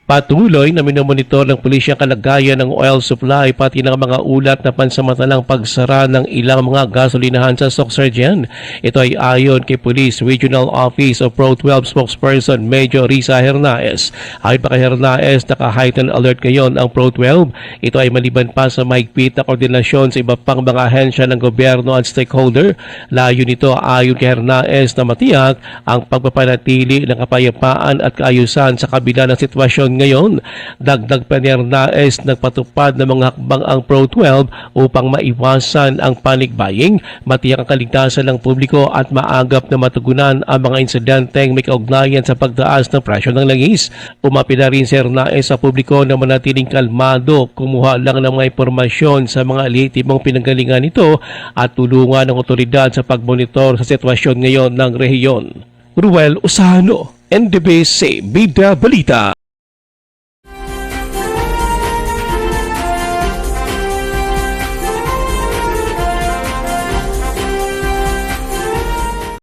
Patuloy na minomonitor ng pulisya ang kalagayan ng oil supply pati ng mga ulat na pansamantalang pagsara ng ilang mga gasolinahan sa Sorsogon. Ito ay ayon kay Police Regional Office of Pro 12 spokesperson Major Risa Hernaez. Ayon pa kay Hernaez, naka-heightened alert ngayon ang Pro 12. Ito ay maliban pa sa mahigpit na koordinasyon sa iba pang mga ahensya ng gobyerno at stakeholder. Layo nito ayon kay Hernaez na matiyak ang pagpapanatili ng kapayapaan at kaayusan sa kabila ng sitwasyon ngayon. Dagdag pa ni Hernaez, nagpatupad ng mga hakbang ang Pro 12 upang maiwasan ang panic buying, matiyak ang kaligtasan ng publiko at maagap na matugunan ang mga insidenteng may kaugnayan sa pagtaas ng presyo ng langis. Umapi na rin si Hernaez sa publiko na manatiling kalmado, kumuha lang ng mga impormasyon sa mga lihitimong pinanggalingan nito at tulungan ng otoridad sa pagmonitor sa sitwasyon ngayon ng rehiyon. Ruel Usano, NDBC Bida Balita.